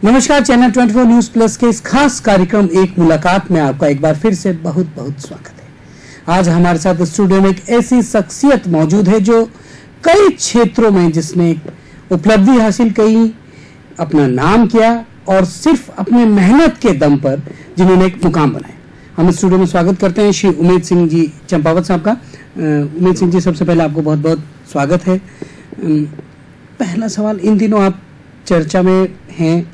नमस्कार, channel 24 news plus के इस खास कार्यक्रम एक मुलाकात में आपका एक बार फिर से बहुत बहुत स्वागत है। आज हमारे साथ स्टूडियो में एक ऐसी शख्सियत मौजूद है जो कई क्षेत्रों में जिसने उपलब्धि हासिल की, अपना नाम किया और सिर्फ अपने मेहनत के दम पर जिन्होंने एक मुकाम बनाया। हम स्टूडियो में स्वागत करते हैं श्री उमेद सिंह जी चंपावत साहब का। उमेद सिंह जी, सबसे पहले आपको बहुत बहुत स्वागत है। पहला सवाल, इन दिनों आप चर्चा में हैं,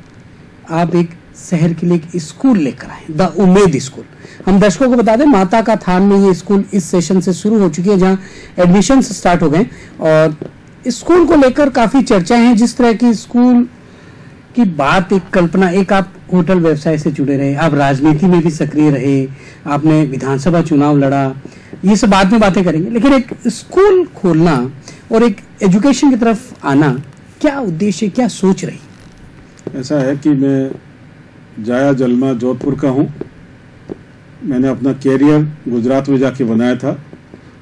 आप एक शहर के लिए एक स्कूल लेकर आए, द उमेद स्कूल। हम दर्शकों को बता दें, माता का थान में ये स्कूल इस सेशन से शुरू हो चुकी है, जहां एडमिशन स्टार्ट हो गए और स्कूल को लेकर काफी चर्चाएं हैं। जिस तरह की स्कूल की बात, एक कल्पना, एक आप होटल व्यवसाय से जुड़े रहे, आप राजनीति में भी सक्रिय रहे, आपने विधानसभा चुनाव लड़ा, ये सब बाद में बातें करेंगे, लेकिन एक स्कूल खोलना और एक एजुकेशन की तरफ आना, क्या उद्देश्य, क्या सोच रही? ऐसा है कि मैं जाया जलमा जोधपुर का हूँ। मैंने अपना कैरियर गुजरात में जाके बनाया था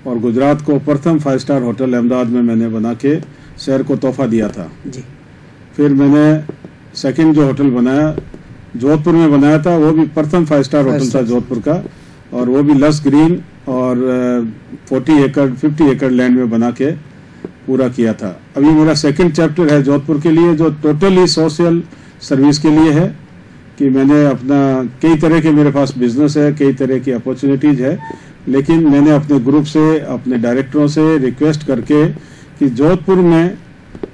और गुजरात को प्रथम 5 स्टार होटल अहमदाबाद में मैंने बना के शहर को तोहफा दिया था जी। फिर मैंने सेकंड जो होटल बनाया जोधपुर में बनाया था, वो भी प्रथम 5 स्टार होटल था जोधपुर का, और वो भी लस ग्रीन और 50 एकड़ लैंड में बना के पूरा किया था। अभी मेरा सेकंड चैप्टर है जोधपुर के लिए, जो टोटली सोशल सर्विस के लिए है, कि मैंने अपना कई तरह के मेरे पास बिजनेस है, कई तरह की अपॉर्चुनिटीज है, लेकिन मैंने अपने ग्रुप से, अपने डायरेक्टरों से रिक्वेस्ट करके कि जोधपुर में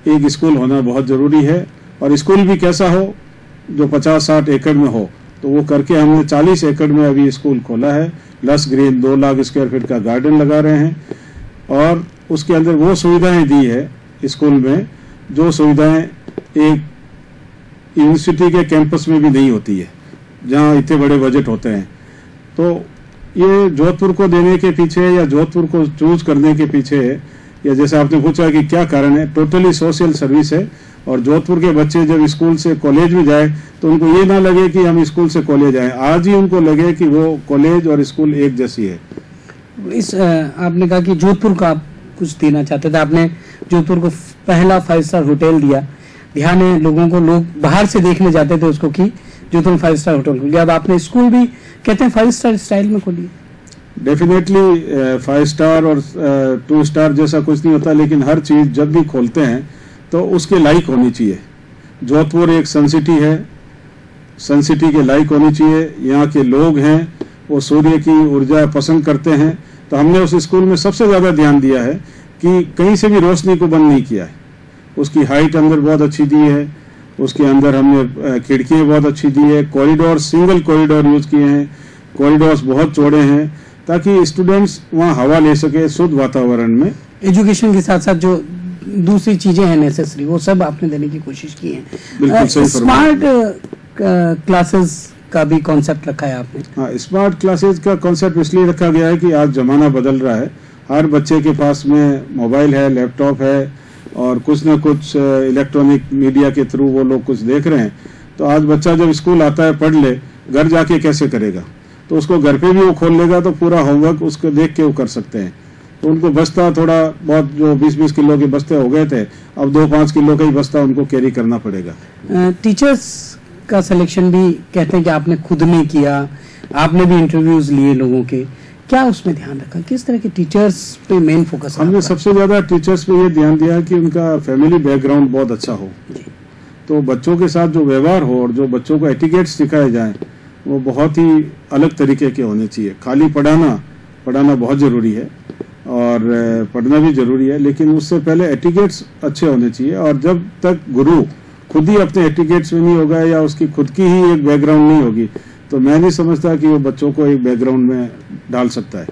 एक स्कूल होना बहुत जरूरी है, और स्कूल भी कैसा हो जो 50-60 एकड़ में हो, तो वो करके हमने 40 एकड़ में अभी स्कूल खोला है। लस ग्रीन 2 लाख स्क्वायर फीट का गार्डन लगा रहे हैं, और उसके अंदर वो सुविधाएं दी है स्कूल में जो सुविधाएं एक यूनिवर्सिटी के कैंपस में भी नहीं होती है, जहां इतने बड़े बजट होते हैं। तो ये जोधपुर को देने के पीछे या जोधपुर को चूज करने के पीछे, या जैसे आपने पूछा कि क्या कारण है, टोटली सोशल सर्विस है। और जोधपुर के बच्चे जब स्कूल से कॉलेज में जाए तो उनको ये ना लगे कि हम स्कूल से कॉलेज आए, आज ही उनको लगे कि वो कॉलेज और स्कूल एक जैसी है। इस आपने कहा कि जोधपुर का आप कुछ देना चाहते थे, आपने जोधपुर को पहला 5 स्टार होटल दिया। ध्यान है लोगों को, लोग बाहर से देखने जाते थे उसको कि जोधपुर 5 स्टार होटल खोल दिया। अब आपने स्कूल भी कहते हैं 5 स्टार स्टाइल में खोली। डेफिनेटली 5 स्टार और 2 स्टार जैसा कुछ नहीं होता, लेकिन हर चीज जब भी खोलते हैं तो उसके लायक होनी चाहिए। जोधपुर एक सन सिटी है, सन सिटी के लायक होनी चाहिए। यहाँ के लोग हैं वो सूर्य की ऊर्जा पसंद करते हैं, तो हमने उस स्कूल में सबसे ज्यादा ध्यान दिया है कि कहीं से भी रोशनी को बंद नहीं किया है। उसकी हाइट अंदर बहुत अच्छी दी है, उसके अंदर हमने खिड़कियां बहुत अच्छी दी है, कॉरिडोर सिंगल कॉरिडोर यूज किए हैं, कॉरिडोर्स बहुत चौड़े हैं ताकि स्टूडेंट्स वहाँ हवा ले सके शुद्ध वातावरण में। एजुकेशन के साथ साथ जो दूसरी चीजें हैं नेसेसरी, वो सब आपने देने की कोशिश की है। बिल्कुल सही। स्मार्ट क्लासेस का भी कॉन्सेप्ट रखा है आपने? हाँ, स्मार्ट क्लासेस का कॉन्सेप्ट इसलिए रखा गया है कि आज जमाना बदल रहा है। हर बच्चे के पास में मोबाइल है, लैपटॉप है, और कुछ न कुछ इलेक्ट्रॉनिक मीडिया के थ्रू वो लोग कुछ देख रहे हैं। तो आज बच्चा जब स्कूल आता है, पढ़ ले, घर जाके कैसे करेगा? तो उसको घर पे भी वो खोल लेगा तो पूरा होमवर्क उसको देख के वो कर सकते हैं। तो उनको बस्ता थोड़ा बहुत, जो 20-20 किलो के बस्ते हो गए थे, अब 2-5 किलो का ही बस्ता उनको कैरी करना पड़ेगा। टीचर्स का सिलेक्शन भी कहते हैं कि आपने खुद ने किया, आपने भी इंटरव्यूज लिए लोगों के, क्या उसमें ध्यान रखा? किस तरह के टीचर्स पे मेन फोकस? हमने सबसे ज्यादा टीचर्स पे ये ध्यान दिया कि उनका फैमिली बैकग्राउंड बहुत अच्छा हो, तो बच्चों के साथ जो व्यवहार हो और जो बच्चों को एटिकेट्स सिखाए जाए वो बहुत ही अलग तरीके के होने चाहिए। खाली पढ़ाना बहुत जरूरी है और पढ़ना भी जरूरी है, लेकिन उससे पहले एटिकेट्स अच्छे होने चाहिए। और जब तक गुरु खुद ही अपने एटिकेट्स में नहीं होगा या उसकी खुद की ही एक बैकग्राउंड नहीं होगी, तो मैं नहीं समझता कि वो बच्चों को एक बैकग्राउंड में डाल सकता है।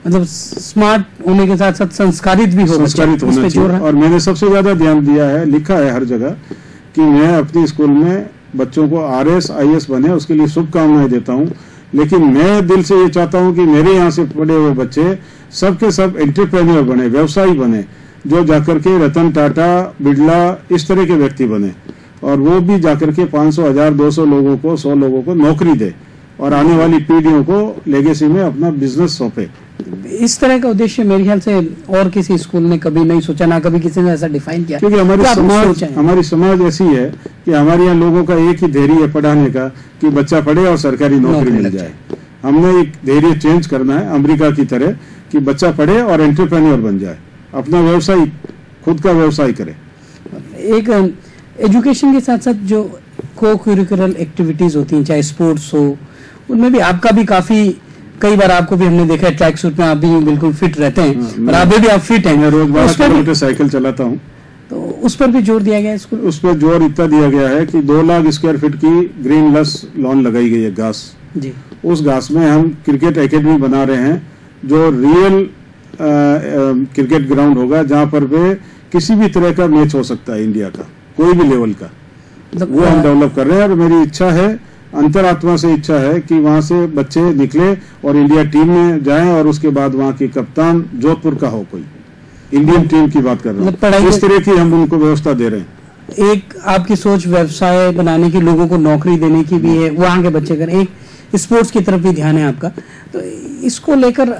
मतलब स्मार्ट होने के साथ साथ संस्कारित भी होना चाहिए। और मैंने सबसे ज्यादा ध्यान दिया है, लिखा है हर जगह, कि मैं अपने स्कूल में बच्चों को RS IAS बने, उसके लिए शुभकामनाएं देता हूँ। लेकिन मैं दिल से ये चाहता हूँ कि मेरे यहाँ से पढ़े हुए बच्चे सबके सब एंटरप्रेन्योर बने, व्यवसायी बने, जो जाकर के रतन टाटा, बिरला, इस तरह के व्यक्ति बने, और वो भी जाकर के 500, 1000, 200 लोगों को, 100 लोगों को नौकरी दे और आने वाली पीढ़ियों को लेगेसी में अपना बिजनेस सौंपे। इस तरह का उद्देश्य मेरे ख्याल से और किसी स्कूल ने कभी नहीं सोचा, ना कभी किसी ने ऐसा डिफाइन किया, क्योंकि हमारी समाज ऐसी है कि हमारे यहाँ लोगों का एक ही धैर्य है पढ़ाने का कि बच्चा पढ़े और सरकारी नौकरी मिल जाए। हमने एक धैर्य चेंज करना है अमेरिका की तरह कि बच्चा पढ़े और एंटरप्रेन्योर बन जाए, अपना व्यवसाय, खुद का व्यवसाय करे। एक एजुकेशन के साथ साथ जो को करिकुलर एक्टिविटीज होती हैं, चाहे स्पोर्ट्स हो, उनमें भी आपका भी काफी, कई बार आपको भी हमने देखा है ट्रैक सूट में आप भी बिल्कुल फिट रहते हैं, और अभी भी आप फिट हैं। मैं रोज 12 किलोमीटर साइकिल चलाता हूँ। तो उस पर भी जोर दिया गया है स्कूल? उस पर जोर इतना दिया गया है कि 2 लाख स्क्वायर फीट की ग्रीन लस लॉन लगाई गई है, घास जी। उस घास में हम क्रिकेट एकेडमी बना रहे हैं, जो रियल क्रिकेट ग्राउंड होगा, जहाँ पर वे किसी भी तरह का मैच हो सकता है, इंडिया का कोई भी लेवल का, वो हम डेवलप कर रहे हैं। और मेरी इच्छा है, अंतरात्मा से इच्छा है कि वहां से बच्चे निकले और इंडिया टीम में जाएं, और उसके बाद वहां की कप्तान जोधपुर का हो, कोई इंडियन टीम की बात कर रहा हूँ, इस तरह की हम उनको व्यवस्था दे रहे हैं। एक आपकी सोच व्यवसाय बनाने की, लोगों को नौकरी देने की भी है, वहां के बच्चे करें, एक स्पोर्ट्स की तरफ भी ध्यान है आपका। तो इसको लेकर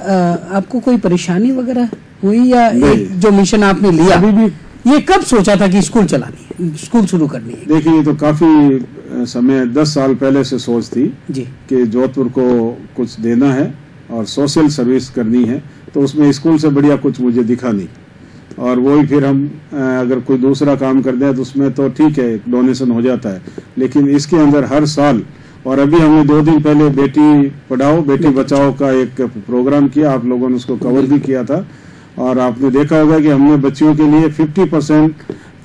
आपको कोई परेशानी वगैरह हुई, या एक जो मिशन आपने लिया, अभी भी ये कब सोचा था कि स्कूल चलानी है, स्कूल शुरू करनी है? देखिए, ये तो काफी समय 10 साल पहले से सोच थी जी कि जोधपुर को कुछ देना है और सोशल सर्विस करनी है, तो उसमें स्कूल से बढ़िया कुछ मुझे दिखा नहीं। और वही फिर हम अगर कोई दूसरा काम कर दें तो उसमें तो ठीक है, डोनेशन हो जाता है, लेकिन इसके अंदर हर साल, और अभी हमने 2 दिन पहले बेटी पढ़ाओ बेटी बचाओ का एक प्रोग्राम किया, आप लोगों ने उसको कवर भी किया था, और आपने देखा होगा कि हमने बच्चियों के लिए 50%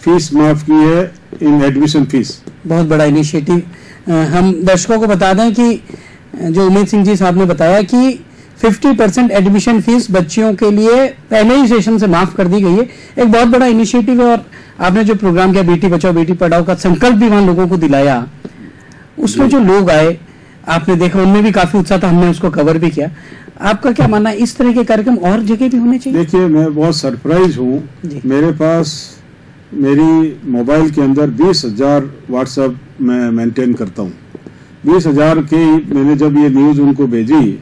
फीस माफ की है इन एडमिशन फीस। बहुत बड़ा इनिशिएटिव। हम दर्शकों को बता दें कि जो उमेद सिंह जी साहब ने बताया कि 50% एडमिशन फीस बच्चियों के लिए पहले ही सेशन से माफ कर दी गई है। एक बहुत बड़ा इनिशिएटिव है। और आपने जो प्रोग्राम किया बेटी बचाओ बेटी पढ़ाओ का संकल्प भी वहां लोगों को दिलाया, उसमें जो लोग आए आपने देखा, उनमें भी काफी उत्साह था, हमने उसको कवर भी किया। आपका क्या मानना है, इस तरह के कार्यक्रम और जगह भी होने चाहिए? देखिए, मैं बहुत सरप्राइज हूँ, मेरे पास मेरी मोबाइल के अंदर 20,000 व्हाट्सएप मैं मेंटेन करता हूँ। 20,000 की मैंने जब ये न्यूज उनको भेजी,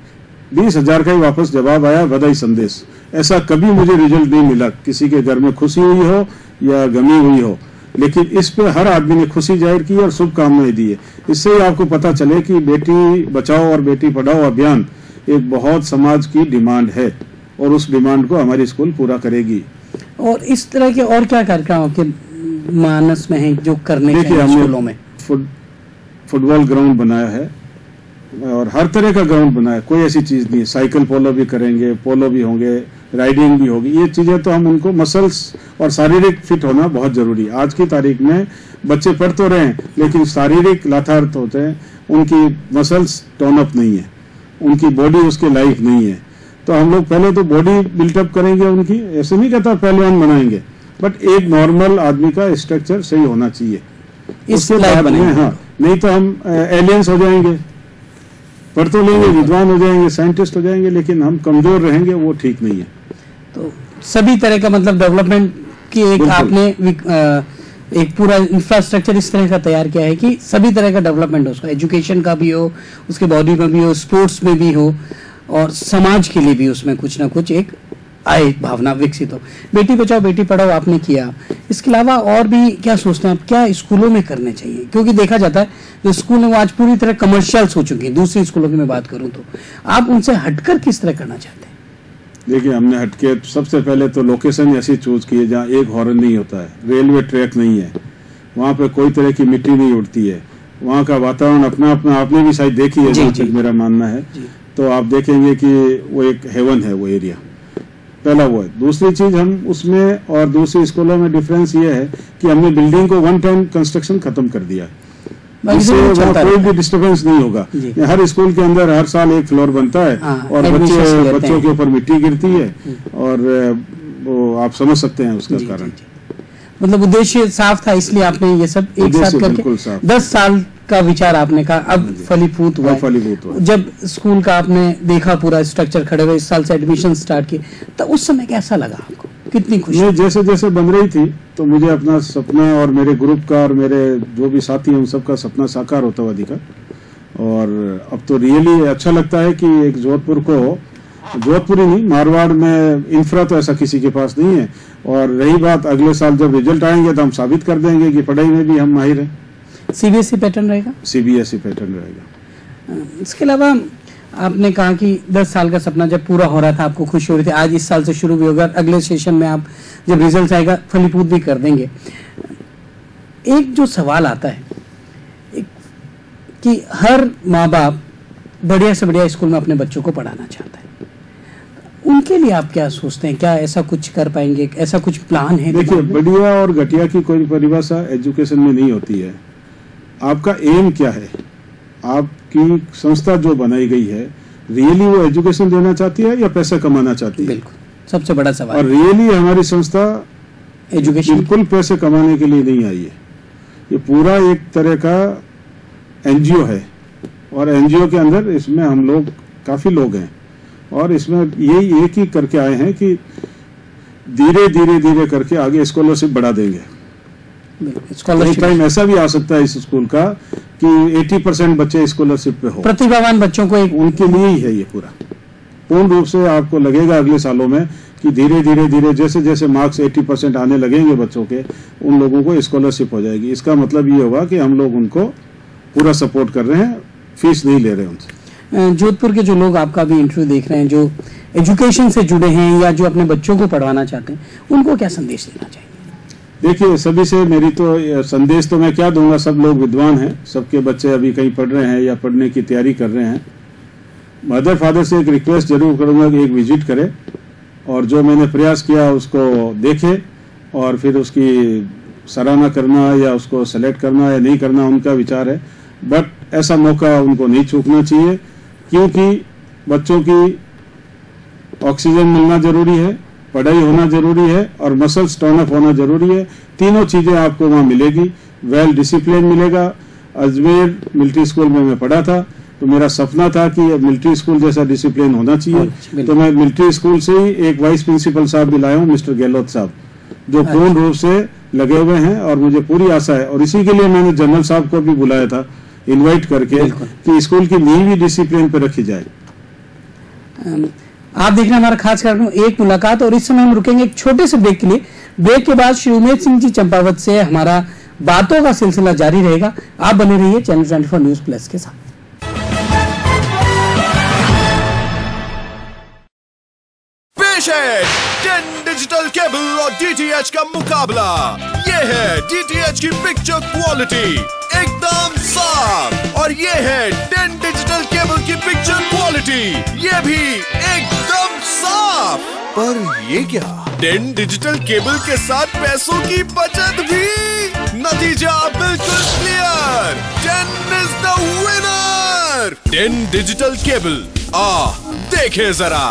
20,000 का ही वापस जवाब आया, बधाई संदेश। ऐसा कभी मुझे रिजल्ट नहीं मिला, किसी के घर में खुशी हुई हो या गमी हुई हो, लेकिन इस पे हर आदमी ने खुशी जाहिर की और शुभकामनाएं दी है। इससे ही आपको पता चले कि बेटी बचाओ और बेटी पढ़ाओ अभियान एक बहुत समाज की डिमांड है, और उस डिमांड को हमारी स्कूल पूरा करेगी। और इस तरह के और क्या कार्यक्रम आपके मानस में हैं जो करने चाहिए स्कूलों में? फुटबॉल ग्राउंड बनाया है, और हर तरह का ग्राउंड बनाया, कोई ऐसी चीज नहीं है। साइकिल पोलो भी करेंगे, पोलो भी होंगे, राइडिंग भी होगी। ये चीजें तो हम उनको, मसल्स और शारीरिक फिट होना बहुत जरूरी है। आज की तारीख में बच्चे पढ़ तो रहे हैं, लेकिन शारीरिक लाथार्थ होते हैं, उनकी मसल्स टोन अप नहीं है, उनकी बॉडी उसके लायक नहीं है। तो हम लोग पहले तो बॉडी बिल्टअप करेंगे उनकी, ऐसे नहीं कहता पहलवान बनाएंगे, बट एक नॉर्मल आदमी का स्ट्रक्चर सही होना चाहिए, इसके बाद में। हाँ, नहीं तो हम एलियंस हो जाएंगे, पढ़ तो लेंगे, विद्वान हो जाएंगे, साइंटिस्ट हो जाएंगे, लेकिन हम कमजोर रहेंगे, वो ठीक नहीं है। तो सभी तरह का मतलब डेवलपमेंट की एक आपने एक पूरा इंफ्रास्ट्रक्चर इस तरह का तैयार किया है कि सभी तरह का डेवलपमेंट हो, उसका एजुकेशन का भी हो, उसके बॉडी में भी हो, स्पोर्ट्स में भी हो, और समाज के लिए भी उसमें कुछ ना कुछ एक आए भावना विकसित हो। बेटी बचाओ बेटी पढ़ाओ आपने किया, इसके अलावा और भी क्या सोचते हैं आप, क्या स्कूलों में करने चाहिए? क्योंकि देखा जाता है जो स्कूल है वो आज पूरी तरह कमर्शियल्स हो चुके हैं, दूसरे स्कूलों की मैं बात करूं तो आप उनसे हटकर किस तरह करना चाहते हैं? देखिए, हमने हटके सबसे पहले तो लोकेशन ऐसी चूज की है जहाँ एक हॉर्न नहीं होता है, रेलवे ट्रैक नहीं है, वहाँ पे कोई तरह की मिट्टी नहीं उड़ती है, वहाँ का वातावरण अपना अपना, आपने भी शायद देखी है, जहाँ तक मेरा मानना है, तो आप देखेंगे कि वो एक हेवन है वो एरिया। पहला वो है। दूसरी चीज हम उसमें और दूसरी स्कूलों में डिफरेंस ये है कि हमने बिल्डिंग को 1 टाइम कंस्ट्रक्शन खत्म कर दिया, जिससे वहाँ कोई भी डिस्टर्बेंस नहीं होगा। हर स्कूल के अंदर हर साल एक फ्लोर बनता है, और बच्चों के ऊपर मिट्टी गिरती है, और वो आप समझ सकते हैं उसका कारण। मतलब उद्देश्य साफ था, इसलिए आपने ये सब एक साथ करके 10 साल का विचार आपने कहा अब फलीभूत हुआ। जब स्कूल का आपने देखा पूरा स्ट्रक्चर खड़े हुए, इस साल से एडमिशन स्टार्ट किए, तो उस समय कैसा लगा आपको, कितनी खुशी? जैसे जैसे बन रही थी तो मुझे अपना सपना और मेरे ग्रुप का और मेरे जो भी साथी हैं उन सबका सपना साकार होता हुआ दिखा। और अब तो रियली अच्छा लगता है कि एक जोधपुर को जोधपुरी नहीं, मारवाड़ में इंफ्रा तो ऐसा किसी के पास नहीं है। और रही बात अगले साल जब रिजल्ट आएंगे तो हम साबित कर देंगे कि पढ़ाई में भी हम माहिर हैं। सीबीएसई पैटर्न रहेगा? सीबीएसई पैटर्न रहेगा। इसके अलावा आपने कहा कि 10 साल का सपना जब पूरा हो रहा था आपको खुशी हो रही थी, आज इस साल से शुरू भी होगा, अगले सेशन में आप जब रिजल्ट आएगा फलीभूत भी कर देंगे। एक जो सवाल आता है कि हर माँ बाप बढ़िया से बढ़िया स्कूल में अपने बच्चों को पढ़ाना चाहता है, उनके लिए आप क्या सोचते हैं? क्या ऐसा कुछ कर पाएंगे? ऐसा कुछ प्लान है? देखिए, बढ़िया और घटिया की कोई परिभाषा एजुकेशन में नहीं होती है। आपका एम क्या है? आपकी संस्था जो बनाई गई है, रियली वो एजुकेशन देना चाहती है या पैसा कमाना चाहती है? बिल्कुल, सबसे बड़ा सवाल। और रियली हमारी संस्था एजुकेशन बिल्कुल पैसे कमाने के लिए नहीं आई है। ये पूरा एक तरह का एनजीओ है और एनजीओ के अंदर इसमें हम लोग काफी लोग हैं और इसमें यही एक ही करके आए हैं कि धीरे धीरे धीरे करके आगे स्कॉलरशिप बढ़ा देंगे। टाइम ऐसा भी आ सकता है इस स्कूल का कि 80% बच्चे स्कॉलरशिप पे हो। प्रतिभावान बच्चों को उनके लिए ही है ये पूरा। पूर्ण रूप से आपको लगेगा अगले सालों में कि धीरे धीरे धीरे जैसे जैसे मार्क्स 80% आने लगेंगे बच्चों के, उन लोगों को स्कॉलरशिप हो जाएगी। इसका मतलब ये होगा कि हम लोग उनको पूरा सपोर्ट कर रहे हैं, फीस नहीं ले रहे उनसे। जोधपुर के जो लोग आपका भी इंटरव्यू देख रहे हैं, जो एजुकेशन से जुड़े हैं या जो अपने बच्चों को पढ़वाना चाहते हैं, उनको क्या संदेश देना चाहिए? देखिए, सभी से मेरी तो संदेश तो मैं क्या दूंगा, सब लोग विद्वान हैं, सबके बच्चे अभी कहीं पढ़ रहे हैं या पढ़ने की तैयारी कर रहे हैं। मदर फादर से एक रिक्वेस्ट जरूर करूंगा कि एक विजिट करें और जो मैंने प्रयास किया उसको देखें और फिर उसकी सराहना करना या उसको सेलेक्ट करना या नहीं करना उनका विचार है। बट ऐसा मौका उनको नहीं चूकना चाहिए, क्योंकि बच्चों की ऑक्सीजन मिलना जरूरी है, पढ़ाई होना जरूरी है और मसल्स टर्न अप होना जरूरी है। तीनों चीजें आपको वहां मिलेगी। वेल डिसिप्लिन मिलेगा। अजमेर मिलिट्री स्कूल में मैं पढ़ा था तो मेरा सपना था कि मिलिट्री स्कूल जैसा डिसिप्लिन होना चाहिए, तो मैं मिलिट्री स्कूल से ही एक वाइस प्रिंसिपल साहब भी लाया हूँ, मिस्टर गहलोत साहब, जो पूर्ण रूप से लगे हुए हैं और मुझे पूरी आशा है। और इसी के लिए मैंने जनरल साहब को भी बुलाया था इनवाइट करके कि स्कूल की नींव भी डिसिप्लिन पे रखी जाए। आप देख रहे हैं हमारा खास कार्यक्रम एक मुलाकात, और इस समय हम रुकेंगे एक छोटे से ब्रेक के लिए। ब्रेक के बाद श्री उमेद सिंह जी चंपावत से हमारा बातों का सिलसिला जारी रहेगा। आप बने रहिए चैनल 24 न्यूज प्लस के साथ। पेश है 10 डिजिटल केबल और डीटीएच का मुकाबला। ये है डीटीएच की पिक्चर क्वालिटी एकदम साफ और ये है 10 डिजिटल केबल की पिक्चर क्वालिटी, ये भी एकदम साफ। पर ये क्या, 10 डिजिटल केबल के साथ पैसों की बचत भी। नतीजा बिल्कुल clear, 10 is the winner. 10 digital cable, देखें जरा।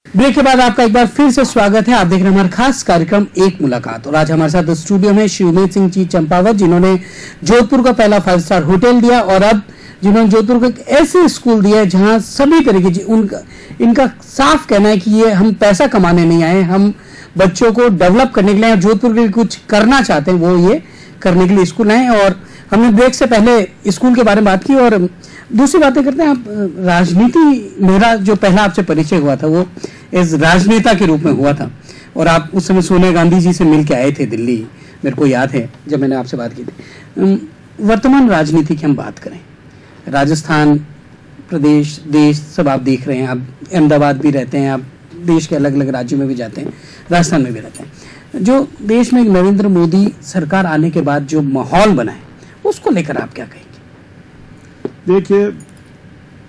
ब्रेक के बाद आपका एक बार फिर से स्वागत है। आप देख रहे हैं हमारा खास कार्यक्रम एक मुलाकात, और आज हमारे साथ स्टूडियो में श्री उमेद सिंह जी चंपावत, जिन्होंने जोधपुर का पहला 5 स्टार होटल दिया और अब जिन्होंने जोधपुर को एक ऐसे स्कूल दिया है जहां सभी तरह की इनका साफ कहना है कि ये हम पैसा कमाने नहीं आए, हम बच्चों को डेवलप करने के लिए, जोधपुर के लिए कुछ करना चाहते हैं, वो ये करने के लिए स्कूल आए। और हमने ब्रेक से पहले स्कूल के बारे में बात की और दूसरी बातें करते हैं। आप राजनीति, मेरा जो पहला आपसे परिचय हुआ था वो एज राजनेता के रूप में हुआ था और आप उस समय सोनिया गांधी जी से मिल के आए थे दिल्ली, मेरे को याद है जब मैंने आपसे बात की थी। वर्तमान राजनीति की हम बात करें, राजस्थान, प्रदेश, देश सब आप देख रहे हैं, आप अहमदाबाद भी रहते हैं, आप देश के अलग अलग राज्यों में भी जाते हैं, राजस्थान में भी रहते हैं। जो देश में नरेंद्र मोदी सरकार आने के बाद जो माहौल बना है उसको लेकर आप क्या कहेंगे? देखिए,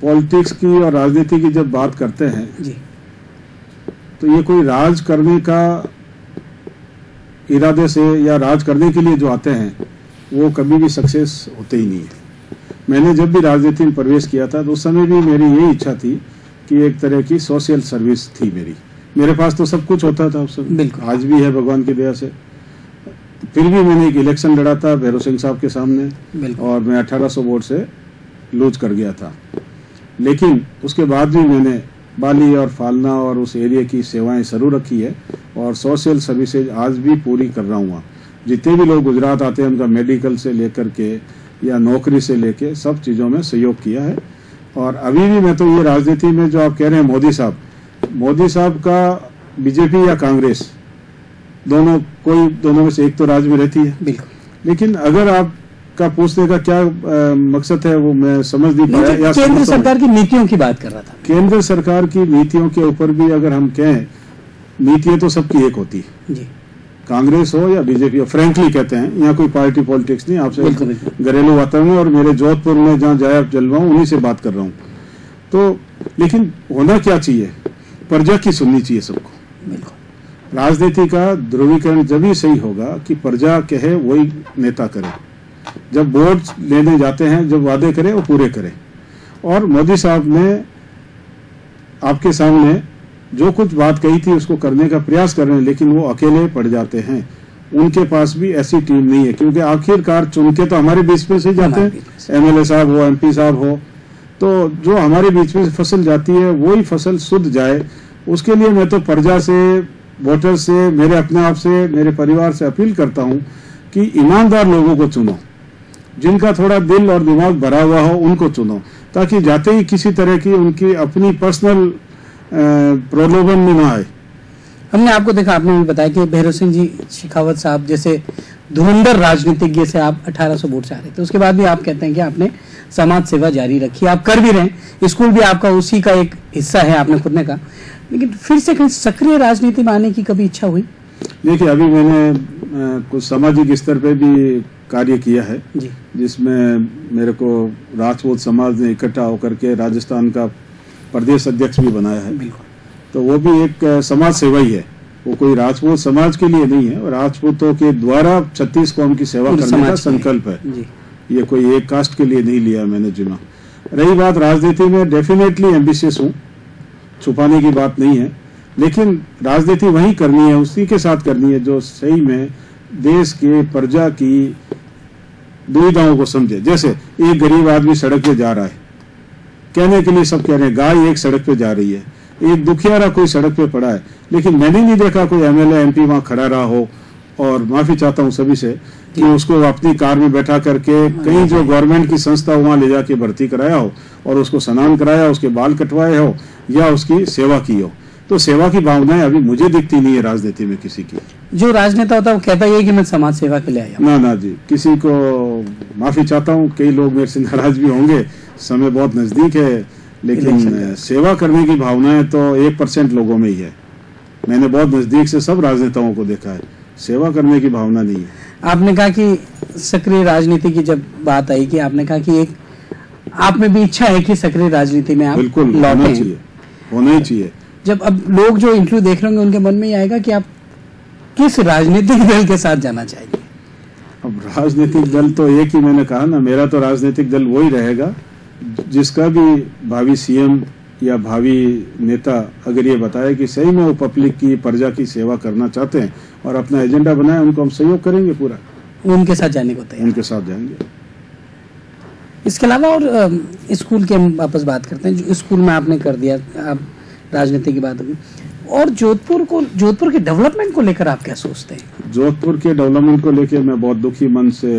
पॉलिटिक्स की और राजनीति की जब बात करते हैं जी, तो ये कोई राज करने का इरादे से या राज करने के लिए जो आते हैं वो कभी भी सक्सेस होते ही नहीं है। मैंने जब भी राजनीति में प्रवेश किया था तो उस समय भी मेरी यही इच्छा थी कि एक तरह की सोशल सर्विस थी मेरे पास तो सब कुछ होता था उस समय, आज भी है भगवान की दया से। फिर भी मैंने एक इलेक्शन लड़ा था भैरव सिंह साहब के सामने और मैं 1800 वोट से लूज कर गया था, लेकिन उसके बाद भी मैंने बाली और फालना और उस एरिया की सेवाएं शुरू रखी है और सोशल सर्विसेज आज भी पूरी कर रहा हूँ। जितने भी लोग गुजरात आते हैं उनका मेडिकल से लेकर के या नौकरी से लेके सब चीज़ों में सहयोग किया है। और अभी भी मैं तो ये राजनीति में जो आप कह रहे हैं मोदी साहब का बीजेपी या कांग्रेस दोनों में से एक तो राज्य में रहती है। बिल्कुल। लेकिन अगर आपका पूछने का क्या मकसद है वो मैं समझ नहीं पाया। या केंद्र सरकार की नीतियों की बात कर रहा था। केंद्र सरकार की नीतियों के ऊपर भी अगर हम कहें, नीतियां तो सबकी एक होती है जी, कांग्रेस हो या बीजेपी हो। फ्रैंकली कहते हैं, यहाँ कोई पार्टी पॉलिटिक्स नहीं, आपसे घरेलू वातावरण और मेरे जोधपुर में जहाँ जाया जलवा हूँ उन्हीं से बात कर रहा हूँ। तो लेकिन होना क्या चाहिए, प्रजा की सुननी चाहिए सबको। बिल्कुल। राजनीति का ध्रुवीकरण जब ही सही होगा कि प्रजा कहे वही नेता करे। जब वोट लेने जाते हैं, जब वादे करे वो पूरे करे। और मोदी साहब ने आपके सामने जो कुछ बात कही थी उसको करने का प्रयास कर रहे हैं, लेकिन वो अकेले पड़ जाते हैं। उनके पास भी ऐसी टीम नहीं है, क्योंकि आखिरकार चुन के तो हमारे बीच में से जाते हैं, एमएलए साहब हो, एमपी साहब हो। तो जो हमारे बीच में फसल जाती है वही फसल शुद्ध जाए, उसके लिए मैं तो प्रजा से, वोटर से, मेरे अपने आप से, मेरे परिवार से अपील करता हूं कि ईमानदार लोगों को चुनो, जिनका थोड़ा दिल और दिमाग भरा हुआ हो उनको चुनो, ताकि जाते ही किसी तरह की उनकी अपनी पर्सनल प्रलोभन में ना आए। हमने आपको देखा, आपने भी बताया कि भैरव सिंह जी शेखावत साहब जैसे धुरंधर राजनीतिज्ञ से आप 1800 वोट से आ रहे थे, उसके बाद भी आप कहते हैं कि आपने समाज सेवा जारी रखी, आप कर भी रहे हैं, स्कूल भी आपका उसी का एक हिस्सा है, आपने खुद ने कहा। लेकिन फिर से कहीं सक्रिय राजनीति में आने की कभी इच्छा हुई? देखिए, अभी मैंने कुछ सामाजिक स्तर पे भी कार्य किया है जी, जिसमें मेरे को राजपूत समाज ने इकट्ठा होकर के राजस्थान का प्रदेश अध्यक्ष भी बनाया है। बिल्कुल। तो वो भी एक समाज सेवा ही है, वो कोई राजपूत समाज के लिए नहीं है। राजपूतों के द्वारा 36 कौम की सेवा करने का संकल्प है जी। ये कोई एक कास्ट के लिए नहीं लिया मैंने जिम्मा। रही बात राजनीति में, डेफिनेटली एम्बिशियस हूँ, छुपाने की बात नहीं है, लेकिन राजनीति वही करनी है, उसी के साथ करनी है जो सही में देश के प्रजा की दुविधाओं को समझे। जैसे एक गरीब आदमी सड़क पे जा रहा है, कहने के लिए सब कह रहे हैं गाय एक सड़क पे जा रही है, एक दुखियारा कोई सड़क पे पड़ा है, लेकिन मैंने नहीं देखा कोई एमएलए एमपी वहां खड़ा रहा हो। और माफी चाहता हूं सभी से कि उसको अपनी कार में बैठा करके कहीं जो गवर्नमेंट की संस्था वहां ले जाके भर्ती कराया हो और उसको स्नान कराया, उसके बाल कटवाए हो या उसकी सेवा की हो। तो सेवा की भावनाएं अभी मुझे दिखती नहीं है राजनीति में किसी की। जो राजनेता होता है वो कहता है कि मैं समाज सेवा के लिए आया हूं। ना जी, किसी को माफी चाहता हूँ, कई लोग मेरे से नाराज भी होंगे, समय बहुत नजदीक है, लेकिन सेवा करने की भावनाएं तो 1% लोगों में ही है। मैंने बहुत नजदीक से सब राजनेताओं को देखा है, सेवा करने की भावना नहीं है। आपने कहा कि सक्रिय राजनीति की जब बात आई कि आपने कहा कि एक आप में भी इच्छा है कि सक्रिय राजनीति में आप बिल्कुल होना चाहिए, होना ही चाहिए। जब अब लोग जो इंटरव्यू देख रहे होंगे उनके मन में ये आएगा कि आप किस राजनीतिक दल के साथ जाना चाहिए? अब राजनीतिक दल तो एक ही, मैंने कहा ना, मेरा तो राजनीतिक दल वही रहेगा जिसका भी भावी सीएम या भावी नेता अगर ये बताए कि सही में वो पब्लिक की, प्रजा की सेवा करना चाहते हैं और अपना एजेंडा बनाए, उनको हम सहयोग करेंगे पूरा, उनके साथ जाने को तैयार, उनके साथ जाएंगे। इसके अलावा और स्कूल की हम वापस बात करते हैं, जो स्कूल में आपने कर दिया, आप राजनीति की बात होगी, और जोधपुर के डेवलपमेंट को लेकर आप क्या सोचते हैं? जोधपुर के डेवलपमेंट को लेकर मैं बहुत दुखी मन से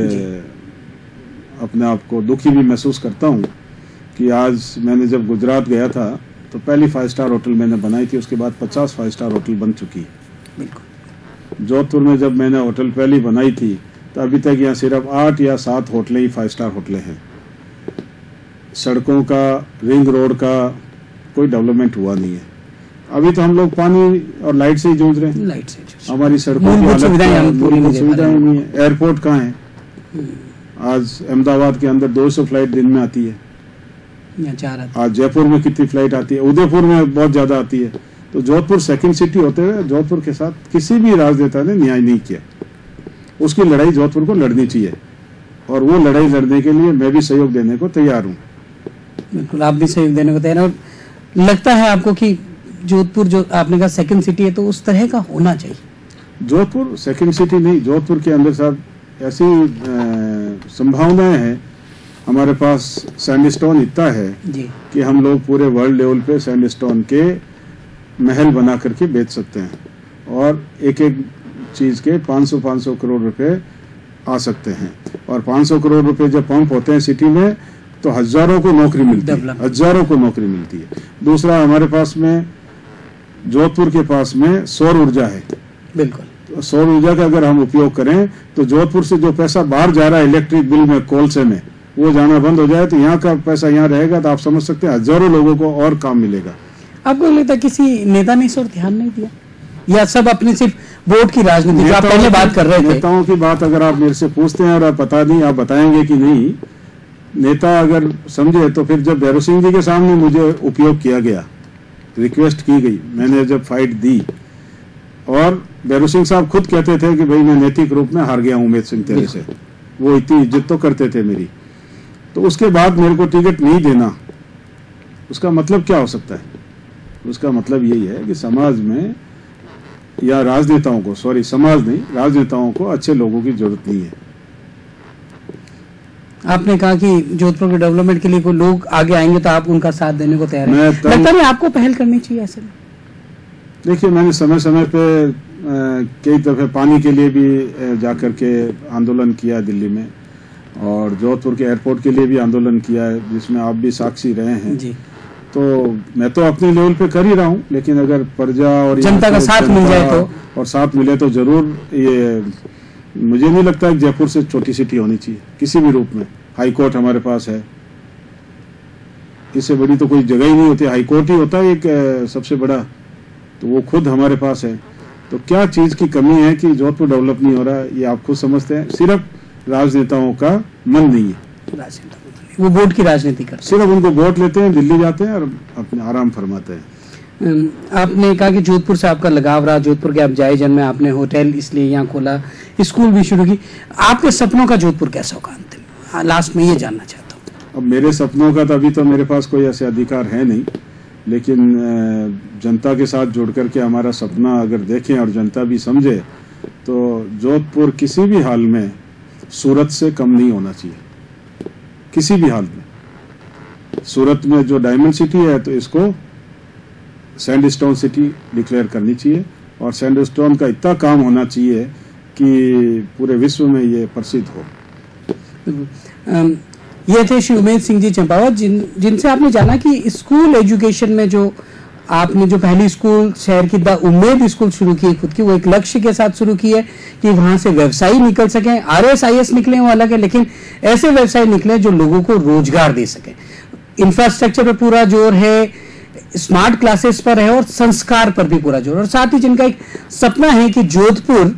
अपने आप को दुखी भी महसूस करता हूँ कि आज मैंने जब गुजरात गया था तो पहली 5 स्टार होटल मैंने बनाई थी, उसके बाद 50 5 स्टार होटल बन चुकी है। बिल्कुल। जोधपुर में जब मैंने होटल पहली बनाई थी तो अभी तक यहाँ सिर्फ 8 या 7 होटलें ही 5 स्टार होटलें हैं। सड़कों का, रिंग रोड का कोई डेवलपमेंट हुआ नहीं है। अभी तो हम लोग पानी और लाइट से ही जूझ रहे हैं। लाइट से हमारी सड़कों की सुविधाएं नहीं है। एयरपोर्ट कहाँ है? आज अहमदाबाद के अंदर 200 फ्लाइट दिन में आती है। आज जयपुर में कितनी फ्लाइट आती है? उदयपुर में बहुत ज्यादा आती है। तो जोधपुर सेकंड सिटी होते हुए जोधपुर के साथ किसी भी राजनेता ने न्याय नहीं किया। उसकी लड़ाई जोधपुर को लड़नी चाहिए और वो लड़ाई लड़ने के लिए मैं भी सहयोग देने को तैयार हूँ। बिल्कुल, आप भी सहयोग देने को तैयार हैं। और लगता है आपको कि जोधपुर, जो आपने कहा सेकंड सिटी है, तो उस तरह का होना चाहिए? जोधपुर सेकंड सिटी नहीं, जोधपुर के अंदर साहब ऐसी संभावनाएं हैं। हमारे पास सैंडस्टोन इतना है जी कि हम लोग पूरे वर्ल्ड लेवल पे सैंडस्टोन के महल बना करके बेच सकते हैं और एक एक चीज के 500-500 करोड़ रुपए आ सकते हैं। और 500 करोड़ रुपए जब पंप होते हैं सिटी में तो हजारों को नौकरी मिलती है, हजारों को नौकरी मिलती है। दूसरा, हमारे पास में जोधपुर के पास में सौर ऊर्जा है। बिल्कुल, सौर ऊर्जा का अगर हम उपयोग करें तो जोधपुर से जो पैसा बाहर जा रहा है इलेक्ट्रिक बिल में, कोलसे में, वो जाना बंद हो जाए तो यहाँ का पैसा यहाँ रहेगा, तो आप समझ सकते हैं हजारों लोगों को और काम मिलेगा। आपको लगता है किसी नेता ने इस और ध्यान नहीं दिया, या सब अपनी सिर्फ वोट की राजनीति, जो आप पहले बात कर रहे थे? नेताओं की बात अगर आप मेरे से पूछते हैं और आप बता नहीं, आप बताएंगे कि नहीं, नेता अगर समझे तो फिर जब भैरव सिंह जी के सामने मुझे उपयोग किया गया, रिक्वेस्ट की गई, मैंने जब फाइट दी और भैरव सिंह साहब खुद कहते थे कि भाई मैं नैतिक रूप में हार गया हूं उमेद सिंह तेरे से, वो इतनी इज्जत तो करते थे मेरी, तो उसके बाद मेरे को टिकट नहीं देना, उसका मतलब क्या हो सकता है? उसका मतलब यही है कि समाज में या राजनेताओं को, सॉरी समाज नहीं, राजनेताओं को अच्छे लोगों की जरूरत नहीं है। आपने कहा कि जोधपुर के डेवलपमेंट के लिए कोई लोग आगे आएंगे तो आप उनका साथ देने को तैयार हैं। लगता नहीं आपको पहल करनी चाहिए ऐसे में? देखिए, मैंने समय समय पे कई दफे पानी के लिए भी जाकर के आंदोलन किया दिल्ली में, और जोधपुर के एयरपोर्ट के लिए भी आंदोलन किया है, जिसमें आप भी साक्षी रहे हैं जी। तो मैं तो अपने लेवल पे कर ही रहा हूँ, लेकिन अगर प्रजा और जनता का साथ मिल जाए तो, और साथ मिले तो जरूर। ये मुझे नहीं लगता कि जयपुर से छोटी सिटी होनी चाहिए किसी भी रूप में। हाई कोर्ट हमारे पास है, इससे बड़ी तो कोई जगह ही नहीं होती, हाई कोर्ट ही होता है एक सबसे बड़ा, तो वो खुद हमारे पास है। तो क्या चीज की कमी है कि जोधपुर डेवलप नहीं हो रहा है, ये आप खुद समझते हैं। सिर्फ राजनेताओं का मन नहीं है, वो वोट की राजनीति करते हैं, सिर्फ उनको वोट लेते हैं, दिल्ली जाते हैं और अपने आराम फरमाते हैं। आपने कहा कि जोधपुर से आपका लगाव रहा, जोधपुर के आप जाए जन में, आपने होटल इसलिए यहाँ खोला, स्कूल भी शुरू की। आपके सपनों का जोधपुर कैसा होगा अंतिम? लास्ट में ये जानना चाहता हूँ। अब मेरे सपनों का तो अभी तो मेरे पास कोई ऐसे अधिकार है नहीं, लेकिन जनता के साथ जुड़ करके हमारा सपना अगर देखें और जनता भी समझे तो जोधपुर किसी भी हाल में सूरत से कम नहीं होना चाहिए, किसी भी हाल में। सूरत में जो डायमंड सिटी है तो इसको सैंडस्टोन सिटी डिक्लेयर करनी चाहिए, और सैंडस्टोन का इतना काम होना चाहिए कि पूरे विश्व में ये प्रसिद्ध हो। ये थे श्री उमेद सिंह जी चंपावत, जिनसे आपने जाना कि स्कूल एजुकेशन में जो आपने जो पहली स्कूल शहर की द उम्मीद स्कूल शुरू की खुद की, वो एक लक्ष्य के साथ शुरू की है कि वहां से व्यवसायी निकल सके। RSIS निकले वो अलग है, लेकिन ऐसे व्यवसाय निकले जो लोगों को रोजगार दे सके। इंफ्रास्ट्रक्चर पर पूरा जोर है, स्मार्ट क्लासेस पर है, और संस्कार पर भी पूरा जोर, और साथ ही जिनका एक सपना है कि जोधपुर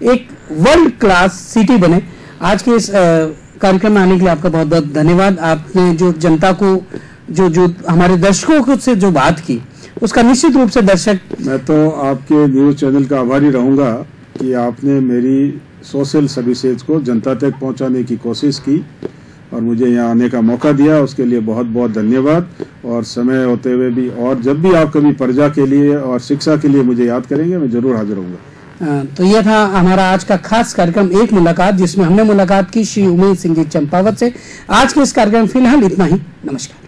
एक वर्ल्ड क्लास सिटी बने। आज के इस कार्यक्रम में आने के लिए आपका बहुत बहुत धन्यवाद। आपने जो जनता को जो हमारे दर्शकों को से जो बात की, उसका निश्चित रूप से दर्शक, मैं तो आपके न्यूज चैनल का आभारी रहूंगा कि आपने मेरी सोशल सर्विसेज को जनता तक पहुंचाने की कोशिश की और मुझे यहाँ आने का मौका दिया, उसके लिए बहुत बहुत धन्यवाद। और समय होते हुए भी, और जब भी आप कभी प्रजा के लिए और शिक्षा के लिए मुझे याद करेंगे, मैं जरूर हाजिर होऊंगा। तो यह था हमारा आज का खास कार्यक्रम एक मुलाकात, जिसमें हमने मुलाकात की श्री उमेद सिंह जी चंपावत से। आज के इस कार्यक्रम फिलहाल इतना ही। नमस्कार।